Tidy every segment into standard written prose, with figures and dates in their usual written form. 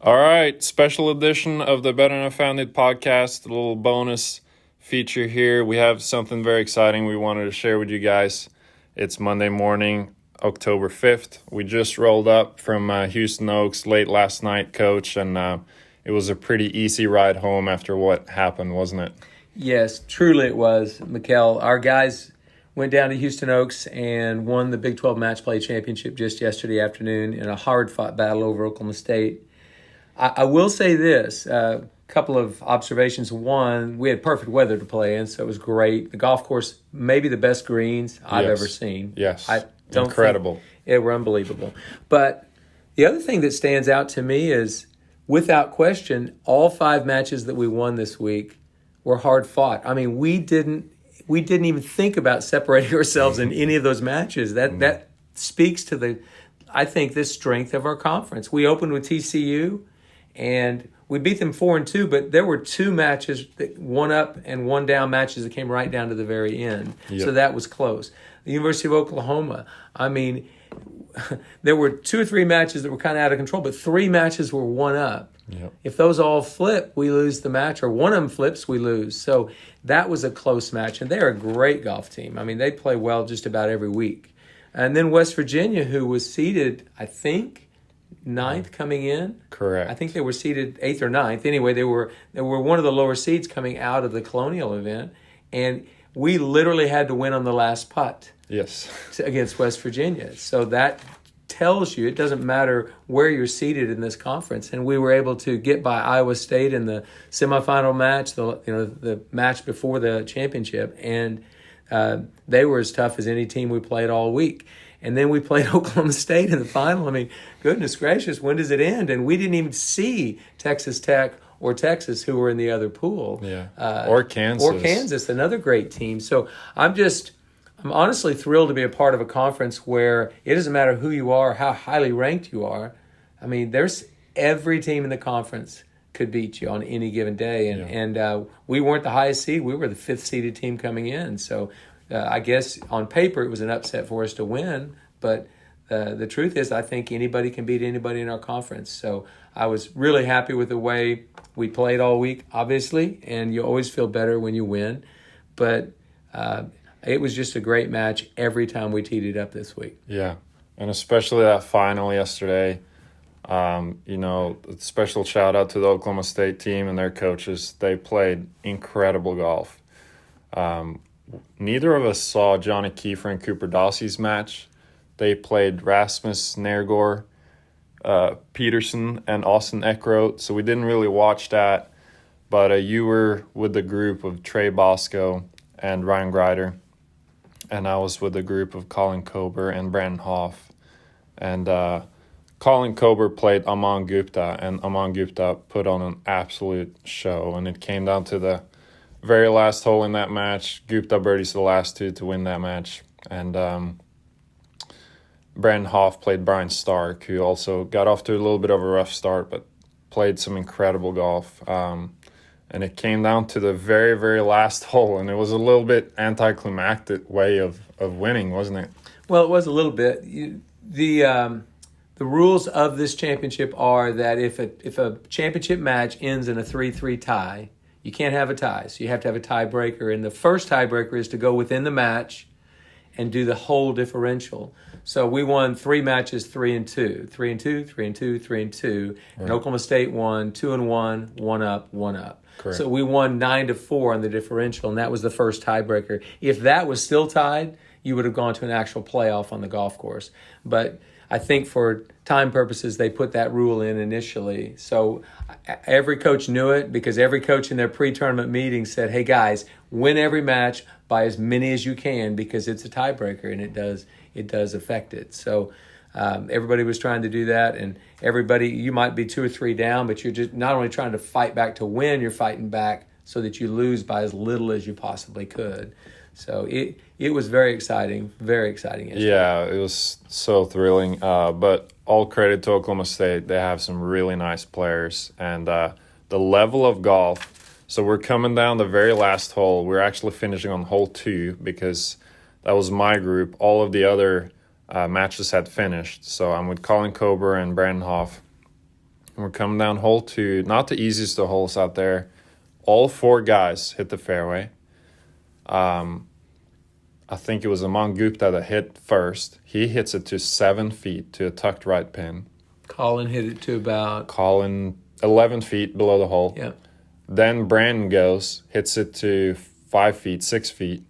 All right, special edition of the Better Than Founded podcast, a little bonus feature here. We have something very exciting we wanted to share with you guys. It's Monday morning, October 5th. We just rolled up from Houston Oaks late last night, Coach, and it was a pretty easy ride home after what happened, wasn't it? Yes, truly it was, Mikkel. Our guys went down to Houston Oaks and won the Big 12 Matchplay Championship just yesterday afternoon in a hard-fought battle over Oklahoma State. I will say this, a couple of observations. One, we had perfect weather to play in, so it was great. The golf course, maybe the best greens I've ever seen. Yes, I don't incredible. They were unbelievable. But the other thing that stands out to me is, without question, all 5 matches that we won this week were hard fought. I mean, we didn't even think about separating ourselves in any of those matches. That speaks to the strength of our conference. We opened with TCU, and we beat them 4-2, but there were 2 matches, one up and one down matches that came right down to the very end. Yep. So that was close. The University of Oklahoma, I mean, there were 2 or 3 matches that were kind of out of control, but 3 matches were one up. Yep. If those all flip, we lose the match, or one of them flips, we lose. So that was a close match, and they're a great golf team. I mean, they play well just about every week. And then West Virginia, who was seeded, I think, 9th coming in. Correct. I think they were seeded 8th or 9th. Anyway, they were one of the lower seeds coming out of the Colonial event, and we literally had to win on the last putt. Yes. Against West Virginia. So that tells you it doesn't matter where you're seated in this conference. And we were able to get by Iowa State in the semifinal match, the match before the championship, and they were as tough as any team we played all week. And then we played Oklahoma State in the final. I mean, goodness gracious, when does it end? And we didn't even see Texas Tech or Texas, who were in the other pool. Yeah. Or Kansas. Or Kansas, another great team. So I'm honestly thrilled to be a part of a conference where it doesn't matter who you are, how highly ranked you are. I mean, there's every team in the conference could beat you on any given day. And we weren't the highest seed. We were the 5th seeded team coming in. So I guess on paper it was an upset for us to win, but the truth is I think anybody can beat anybody in our conference. So I was really happy with the way we played all week, obviously, and you always feel better when you win. But it was just a great match every time we teed it up this week. Yeah, and especially that final yesterday. Special shout out to the Oklahoma State team and their coaches. They played incredible golf. Neither of us saw Johnny Kiefer and Cooper Dossey's match. They played Rasmus Nergård, Peterson, and Austin Eckroat, so we didn't really watch that. But you were with the group of Trey Bosco and Ryan Greider, and I was with a group of Colin Kober and Brandon Hoff. And Colin Kober played Aman Gupta, and Aman Gupta put on an absolute show. And it came down to the very last hole in that match. Gupta birdies the last 2 to win that match. And Brandon Hoff played Brian Stark, who also got off to a little bit of a rough start, but played some incredible golf. And it came down to the very, very last hole, and it was a little bit anticlimactic way of winning, wasn't it? Well, it was a little bit. The rules of this championship are that if a championship match ends in a 3-3 tie, you can't have a tie, so you have to have a tiebreaker. And the first tiebreaker is to go within the match and do the whole differential. So we won 3 matches, 3-2, 3-2, 3-2, 3-2. Right. And Oklahoma State won 2-1, 1 up, 1 up. Correct. So we won 9-4 on the differential, and that was the first tiebreaker. If that was still tied, you would have gone to an actual playoff on the golf course. But I think for time purposes, they put that rule in initially. So every coach knew it, because every coach in their pre-tournament meeting said, hey guys, win every match by as many as you can, because it's a tiebreaker and it does affect it. So everybody was trying to do that, and everybody, you might be 2 or 3 down, but you're just not only trying to fight back to win, you're fighting back so that you lose by as little as you possibly could. So it was very exciting yesterday. Yeah, it was so thrilling. But all credit to Oklahoma State. They have some really nice players. And the level of golf. So we're coming down the very last hole. We're actually finishing on hole 2 because that was my group. All of the other matches had finished. So I'm with Colin Kober and Brandon Hoff. We're coming down hole 2. Not the easiest of holes out there. All 4 guys hit the fairway. I think it was Aman Gupta that hit first. He hits it to 7 feet to a tucked right pin. Colin hit it to about... Colin, 11 feet below the hole. Yeah. Then Brandon goes, hits it to 5 feet, 6 feet.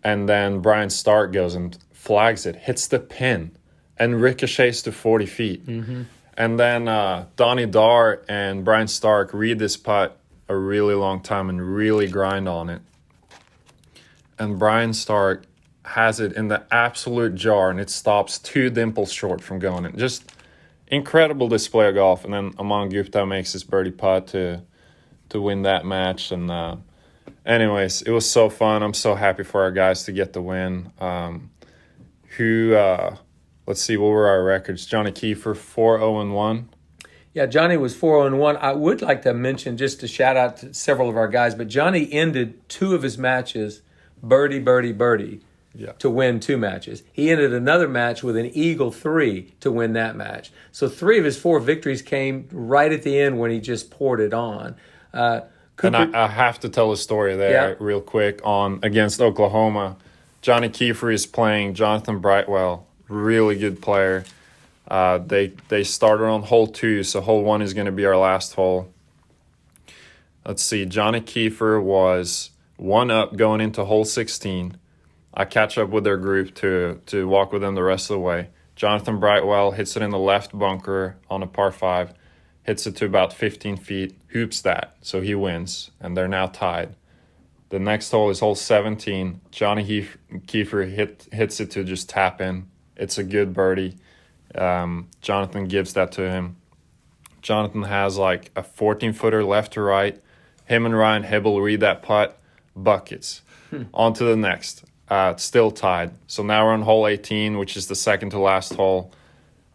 And then Brian Stark goes and flags it, hits the pin, and ricochets to 40 feet. Mm-hmm. And then Donnie Darr and Brian Stark read this putt a really long time and really grind on it. And Brian Stark has it in the absolute jar, and it stops 2 dimples short from going in. Just incredible display of golf. And then Aman Gupta makes his birdie putt to win that match. And anyways, it was so fun. I'm so happy for our guys to get the win. Let's see, what were our records? Johnny Kiefer, 4-0-1. Yeah, Johnny was 4-0-1. I would like to mention, just to shout out to several of our guys, but Johnny ended 2 of his matches birdie, birdie, birdie to win 2 matches. He ended another match with an eagle 3 to win that match. So 3 of his 4 victories came right at the end when he just poured it on. And I have to tell a story there real quick against Oklahoma. Johnny Kiefer is playing Jonathan Brightwell, really good player. They started on hole 2, so hole 1 is going to be our last hole. Let's see, Johnny Kiefer was 1 up going into hole 16. I catch up with their group to walk with them the rest of the way. Jonathan Brightwell hits it in the left bunker on a par 5, hits it to about 15 feet, hoops that, so he wins, and they're now tied. The next hole is hole 17. Johnny Kiefer hits it to just tap in. It's a good birdie. Jonathan gives that to him. Jonathan has like a 14-footer left to right. Him and Ryan Hibble read that putt. Buckets. On to the next. Still tied. So now we're on hole 18, which is the second to last hole.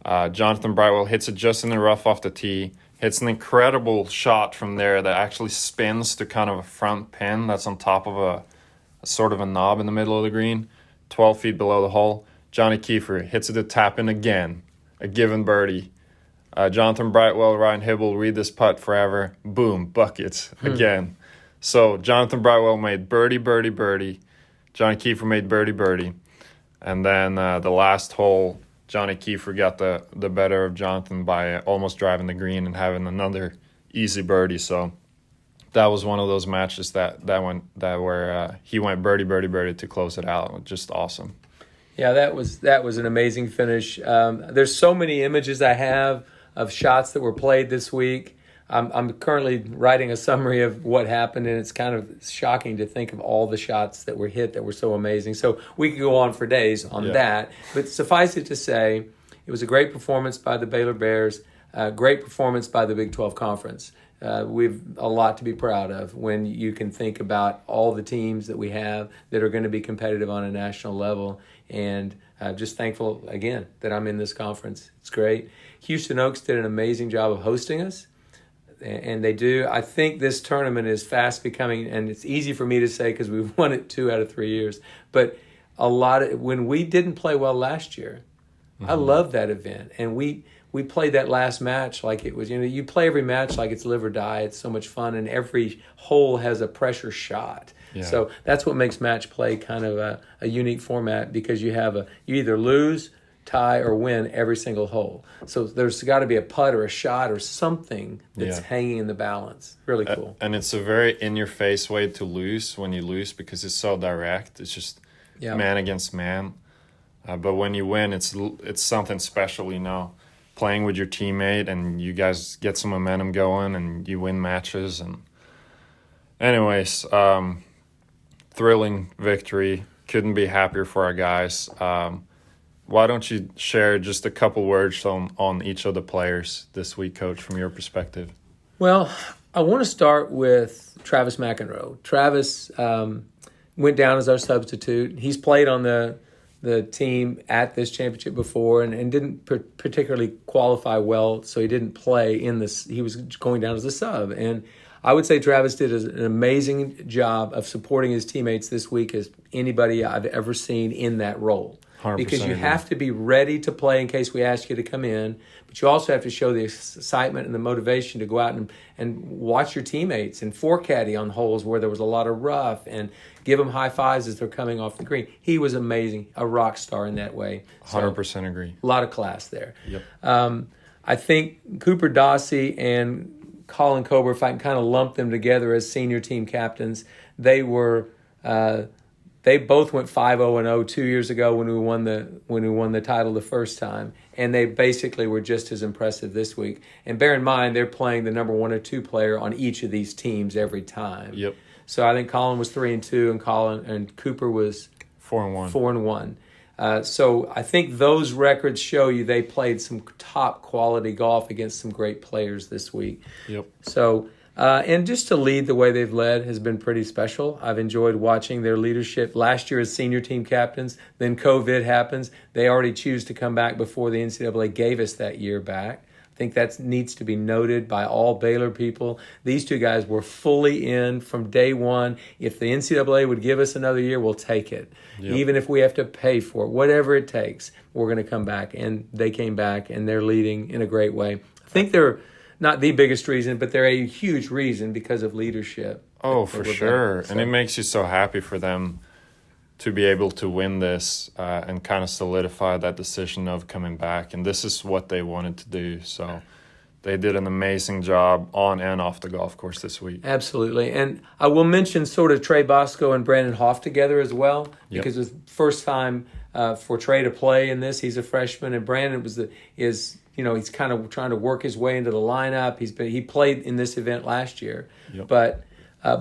Jonathan Brightwell hits it just in the rough off the tee. Hits an incredible shot from there that actually spins to kind of a front pin that's on top of a sort of a knob in the middle of the green, 12 feet below the hole. Johnny Kiefer hits it to tap in again, a given birdie. Jonathan Brightwell, Ryan Hibble read this putt forever. Boom, buckets again. So Jonathan Brightwell made birdie, birdie, birdie. Johnny Kiefer made birdie, birdie. And then the last hole, Johnny Kiefer got the better of Jonathan by almost driving the green and having another easy birdie. So that was one of those matches where he went birdie, birdie, birdie to close it out. Just awesome. Yeah, that was an amazing finish. There's so many images I have of shots that were played this week. I'm currently writing a summary of what happened, and it's kind of shocking to think of all the shots that were hit that were so amazing. So we could go on for days on that. But suffice it to say, it was a great performance by the Baylor Bears, great performance by the Big 12 Conference. We've a lot to be proud of when you can think about all the teams that we have that are going to be competitive on a national level. And just thankful, again, that I'm in this conference. It's great. Houston Oaks did an amazing job of hosting us. And they do. I think this tournament is fast becoming, and it's easy for me to say because we've won it 2 out of 3 years, but when we didn't play well last year, I love that event. And we played that last match like it was, you play every match like it's live or die. It's so much fun, and every hole has a pressure shot. Yeah. So that's what makes match play kind of a unique format, because you either lose, tie, or win every single hole. So there's got to be a putt or a shot or something that's hanging in the balance. Really cool. And it's a very in-your-face way to lose when you lose, because it's so direct. It's just man against man. But when you win, it's something special, playing with your teammate, and you guys get some momentum going, and you win matches. And anyways, thrilling victory. Couldn't be happier for our guys. Why don't you share just a couple words on each of the players this week, Coach, from your perspective? Well, I want to start with Travis McEnroe. Travis went down as our substitute. He's played on the team at this championship before and didn't particularly qualify well, so he didn't play in this. He was going down as a sub. And I would say Travis did an amazing job of supporting his teammates this week as anybody I've ever seen in that role. because you agree. have to be ready to play in case we ask you to come in, but you also have to show the excitement and the motivation to go out and watch your teammates and caddy on holes where there was a lot of rough and give them high fives as they're coming off the green. He was amazing, a rock star in that way. So, 100% agree. A lot of class there. Yep. I think Cooper Dossie and Colin Cobra, if I can kind of lump them together as senior team captains, they both went 5-0-0 2 years ago when we won the title the first time, and they basically were just as impressive this week. And bear in mind, they're playing the number 1 or 2 player on each of these teams every time. Yep. So I think Colin was 3-2, and Cooper was 4-1. 4-1. So I think those records show you they played some top quality golf against some great players this week. Yep. So, and just to lead the way they've led has been pretty special. I've enjoyed watching their leadership. Last year as senior team captains, then COVID happens. They already choose to come back before the NCAA gave us that year back. I think that needs to be noted by all Baylor people. These two guys were fully in from day one. If the NCAA would give us another year, we'll take it. Yep. Even if we have to pay for it, whatever it takes, we're going to come back. And they came back, and they're leading in a great way. I think they're not the biggest reason, but they're a huge reason because of leadership. Oh, for sure. And it makes you so happy for them to be able to win this and kind of solidify that decision of coming back. And this is what they wanted to do. So they did an amazing job on and off the golf course this week. Absolutely. And I will mention sort of Trey Bosco and Brandon Hoff together as well, because it's the first time for Trey to play in this. He's a freshman, and Brandon he's kind of trying to work his way into the lineup. He played in this event last year. Yep. But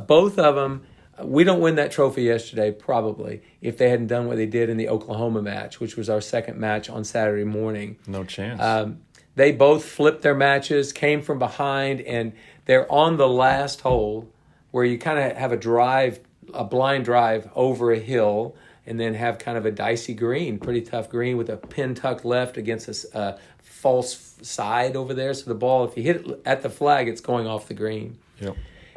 both of them, we don't win that trophy yesterday, probably, if they hadn't done what they did in the Oklahoma match, which was our second match on Saturday morning. No chance. They both flipped their matches, came from behind, and they're on the last hole where you kind of have a blind drive over a hill, and then have kind of a dicey green, pretty tough green with a pin tucked left against a false side over there. So the ball, if you hit it at the flag, it's going off the green. Yep.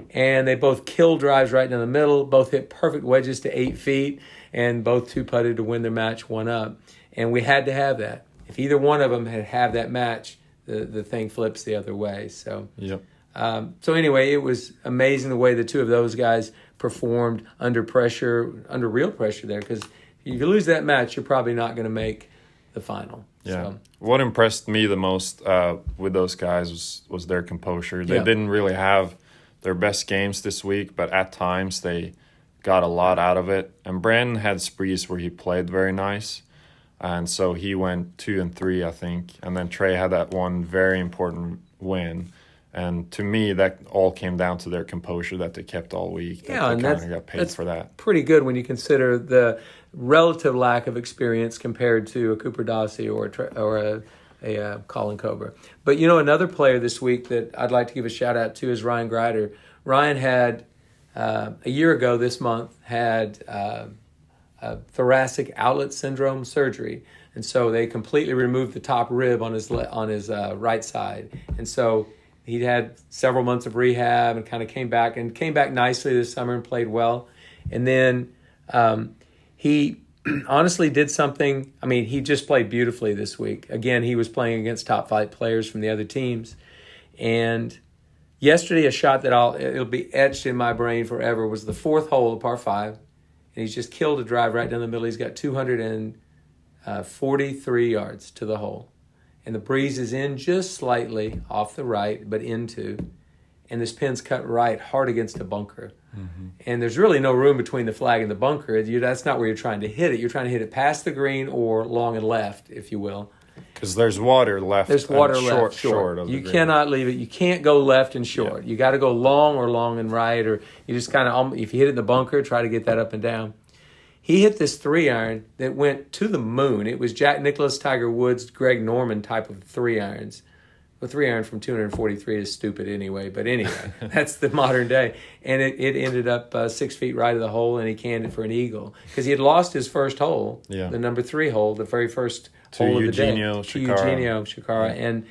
And they both killed drives right down the middle, both hit perfect wedges to 8 feet, and both two-putted to win their match 1-up. And we had to have that. If either one of them had that match, the thing flips the other way. So, yep. So anyway, it was amazing the way the two of those guys performed under pressure, under real pressure there. Because if you lose that match, you're probably not going to make the final. Yeah. So. What impressed me the most with those guys was their composure. They didn't really have their best games this week, but at times they got a lot out of it. And Brandon had sprees where he played very nice. And so he went 2 and 3, I think. And then Trey had that one very important win. And to me, that all came down to their composure that they kept all week. Yeah, and they kind of got paid for that. Pretty good when you consider the relative lack of experience compared to a Cooper Dossie or a Colin Cobra. But, another player this week that I'd like to give a shout-out to is Ryan Greider. Ryan had, a year ago this month, had thoracic outlet syndrome surgery. And so they completely removed the top rib on his right side. And so he'd had several months of rehab and kind of came back nicely this summer and played well. And then he honestly did something. I mean, he just played beautifully this week. Again, he was playing against top flight players from the other teams. And yesterday, a shot that it'll be etched in my brain forever was the fourth hole of par 5. And he's just killed a drive right down the middle. He's got 243 yards to the hole. And the breeze is in just slightly off the right, but into. And this pin's cut right hard against a bunker. Mm-hmm. And there's really no room between the flag and the bunker. That's not where you're trying to hit it. You're trying to hit it past the green or long and left, if you will. Because there's water left. There's water left short of the you green. Cannot leave it. You can't go left and short. Yeah. You got to go long or long and right. Or you just kind of, if you hit it in the bunker, try to get that up and down. He hit this 3-iron that went to the moon. It was Jack Nicklaus, Tiger Woods, Greg Norman type of 3-irons. The 3-iron from 243 is stupid anyway. But anyway, that's the modern day. And it ended up 6 feet right of the hole, and he canned it for an eagle. Because he had lost his first hole, the number 3 hole, the very first hole of the day. To Eugenio Shikara. Yeah. And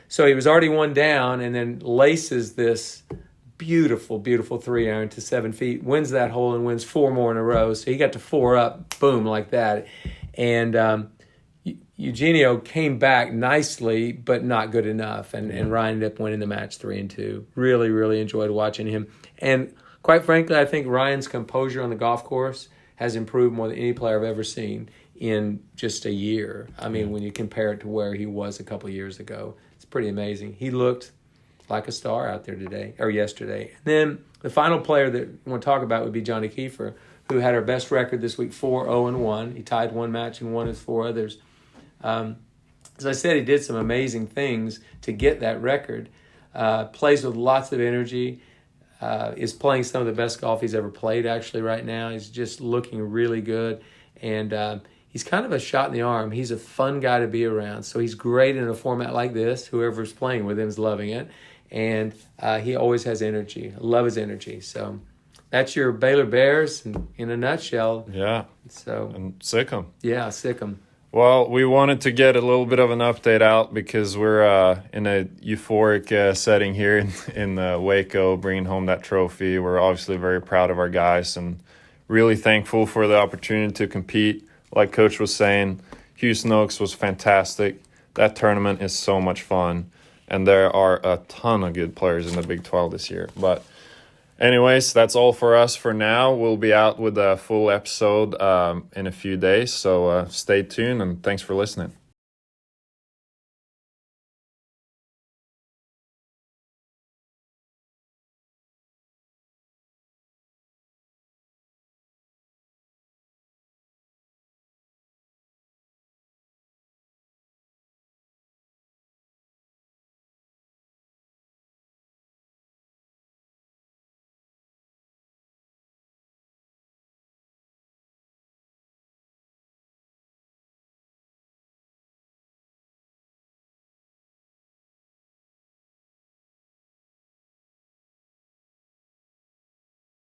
so he was already one down, and then laces this beautiful, beautiful 3-iron to 7 feet, wins that hole and wins 4 more in a row. So he got to 4 up, boom, like that. And Eugenio came back nicely, but not good enough. And Ryan ended up winning the match 3-2. Really, really enjoyed watching him. And quite frankly, I think Ryan's composure on the golf course has improved more than any player I've ever seen in just a year. I mean, when you compare it to where he was a couple of years ago, it's pretty amazing. He looked like a star out there yesterday. And then the final player that I want to talk about would be Johnny Kiefer, who had our best record this week, 4-0-1. He tied one match and won his 4 others. As I said, he did some amazing things to get that record. Plays with lots of energy. Is playing some of the best golf he's ever played actually right now. He's just looking really good. And he's kind of a shot in the arm. He's a fun guy to be around. So he's great in a format like this. Whoever's playing with him is loving it. And he always has energy. I love his energy. So that's your Baylor Bears in a nutshell. Yeah. So And sick 'em. Yeah, sick 'em. Well, we wanted to get a little bit of an update out because we're in a euphoric setting here in Waco, bringing home that trophy. We're obviously very proud of our guys and really thankful for the opportunity to compete. Like Coach was saying, Houston Oaks was fantastic. That tournament is so much fun, and there are a ton of good players in the Big 12 this year. But anyways, that's all for us for now. We'll be out with a full episode in a few days, so stay tuned, and thanks for listening.